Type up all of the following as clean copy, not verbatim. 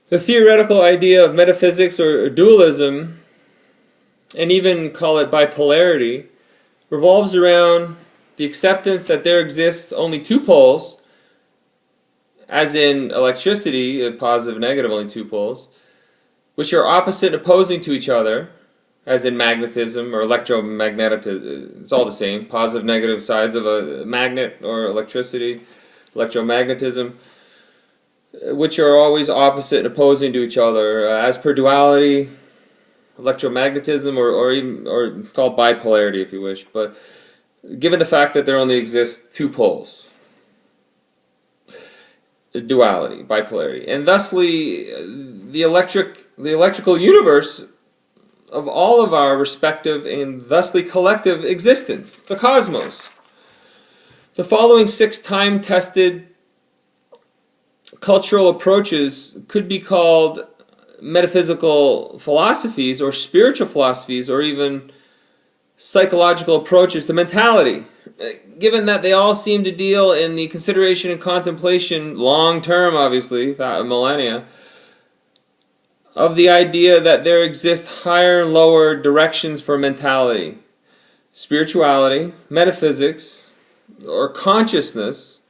The theoretical idea of metaphysics or dualism, and even call it bipolarity, revolves around the acceptance that there exists only two poles, as in electricity, positive and negative, only two poles, which are opposite and opposing to each other, as in magnetism or electromagnetism. It's all the same, positive, negative sides of a magnet or electricity, electromagnetism, which are always opposite and opposing to each other, as per duality, electromagnetism, or called bipolarity if you wish, but given the fact that there only exist two poles. Duality, bipolarity, and thusly the electrical universe of all of our respective and thusly collective existence, the cosmos. The following 6 time-tested cultural approaches could be called metaphysical philosophies or spiritual philosophies or even psychological approaches to mentality, given that they all seem to deal in the consideration and contemplation, long term obviously, millennia, of the idea that there exist higher and lower directions for mentality, spirituality, metaphysics, or consciousness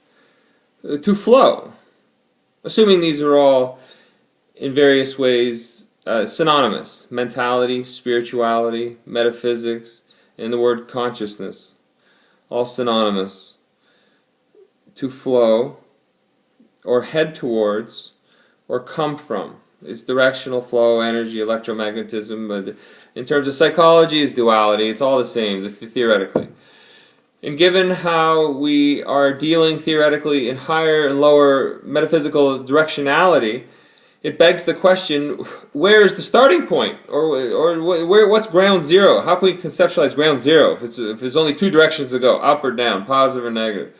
to flow, assuming these are all in various ways synonymous: mentality, spirituality, metaphysics, and the word consciousness, all synonymous. To flow, or head towards, or come from. It's directional flow, energy, electromagnetism, but in terms of psychology, it's duality. It's all the same, theoretically. And given how we are dealing theoretically in higher and lower metaphysical directionality, it begs the question, where is the starting point? Or what's ground zero? How can we conceptualize ground zero if there's only two directions to go, up or down, positive or negative?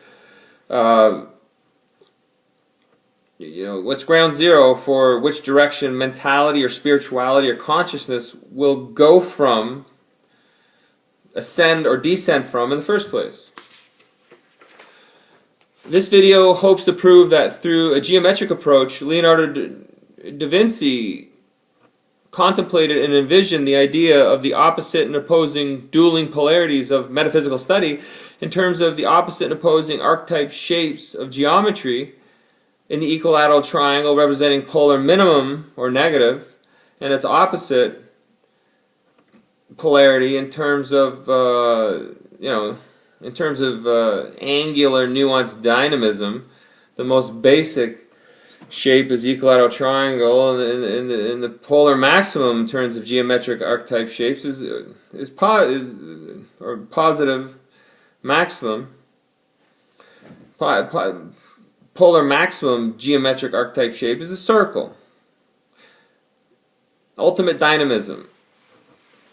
What's ground zero for which direction mentality or spirituality or consciousness will go from, ascend or descend from in the first place? This video hopes to prove that through a geometric approach, Leonardo da Vinci contemplated and envisioned the idea of the opposite and opposing dueling polarities of metaphysical study in terms of the opposite and opposing archetype shapes of geometry in the equilateral triangle representing polar minimum or negative, and its opposite polarity in terms of angular nuanced dynamism. The most basic shape is equilateral triangle, and the polar maximum in terms of geometric archetype shapes is positive maximum. Polar maximum geometric archetype shape is a circle. Ultimate dynamism.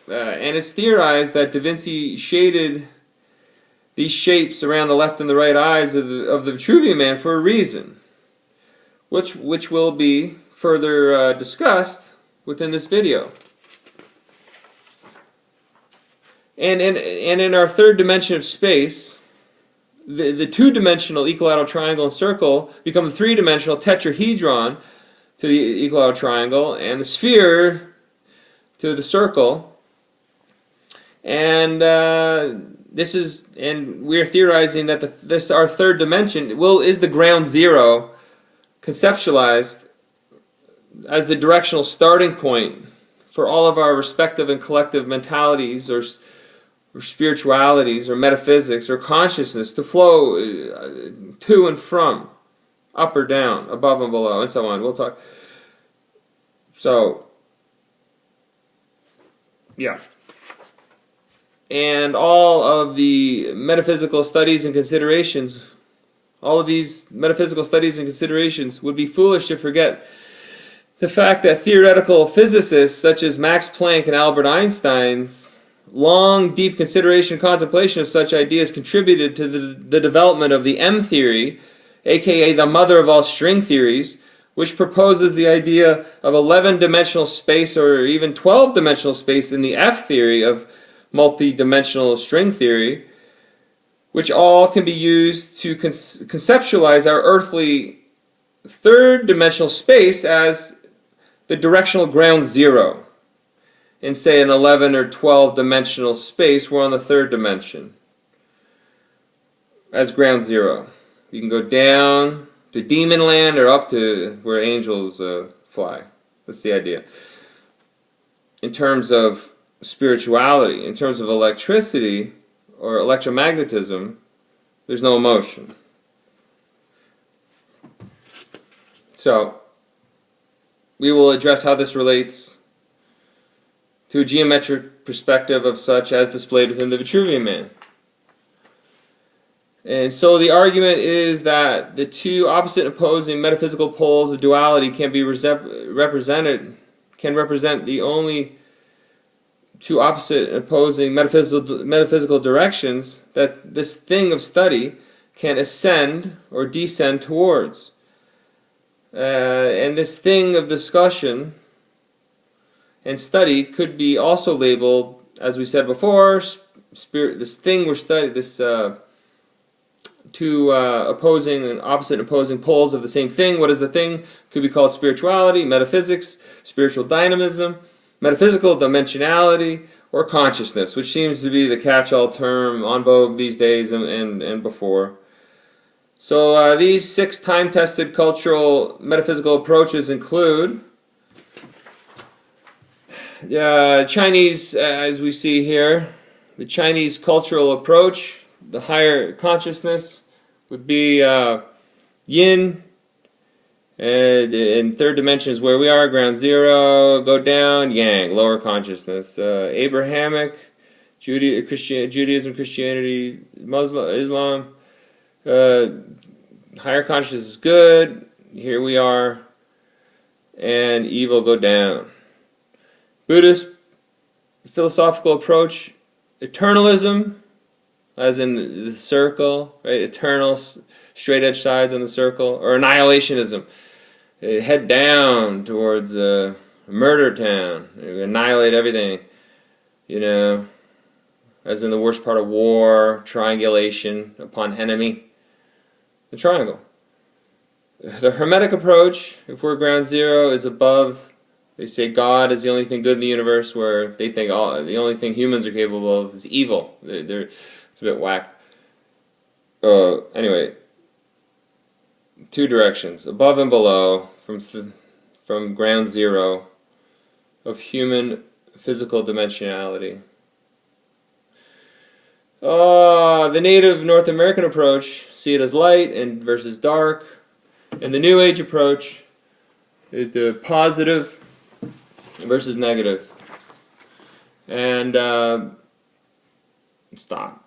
And it's theorized that Da Vinci shaded these shapes around the left and the right eyes of the Vitruvian man for a reason, which will be further discussed within this video. And in our third dimension of space, the two-dimensional equilateral triangle and circle become the three-dimensional tetrahedron to the equilateral triangle, and the sphere to the circle. And we're theorizing that our third dimension is the ground zero, conceptualized as the directional starting point for all of our respective and collective mentalities or spiritualities or metaphysics or consciousness to flow to and from, up or down, above and below, and so on. We'll talk. So, yeah. And all of the metaphysical studies and considerations, all of these metaphysical studies and considerations would be foolish to forget the fact that theoretical physicists such as Max Planck and Albert Einstein's long, deep consideration and contemplation of such ideas contributed to the development of the M theory, aka the mother of all string theories, which proposes the idea of 11-dimensional space or even 12-dimensional space in the F theory of multi-dimensional string theory, which all can be used to conceptualize our earthly third-dimensional space as the directional ground zero. In, say, an 11 or 12 dimensional space, we're on the third dimension as ground zero. You can go down to demon land or up to where angels fly. That's the idea. In terms of spirituality, in terms of electricity or electromagnetism, there's no emotion. So, we will address how this relates to a geometric perspective of such as displayed within the Vitruvian man. And so the argument is that the two opposite and opposing metaphysical poles of duality can represent the only two opposite and opposing metaphysical directions that this thing of study can ascend or descend towards. And this thing of discussion and study could be also labeled, as we said before, this thing we're studying, this two opposing and opposite opposing poles of the same thing. What is the thing? Could be called spirituality, metaphysics, spiritual dynamism, metaphysical dimensionality, or consciousness, which seems to be the catch-all term on vogue these days and before. So these 6 time-tested cultural metaphysical approaches include Chinese, as we see here, the Chinese cultural approach. The higher consciousness would be yin, and in third dimension is where we are, ground zero. Go down, yang, lower consciousness. Abrahamic, Judaism, Christianity, Islam. Higher consciousness is good. Here we are, and evil, go down. Buddhist philosophical approach, eternalism, as in the circle, right? Eternal, straight edge sides on the circle, or annihilationism. Head down towards a murder town, annihilate everything, as in the worst part of war, triangulation upon enemy, the triangle. The Hermetic approach, if we're ground zero, is above. They say God is the only thing good in the universe, where they think the only thing humans are capable of is evil. It's a bit whack. Anyway, 2 directions, above and below, from ground zero of human physical dimensionality. The native North American approach, see it as light and versus dark. And the New Age approach, the positive versus negative. And stop.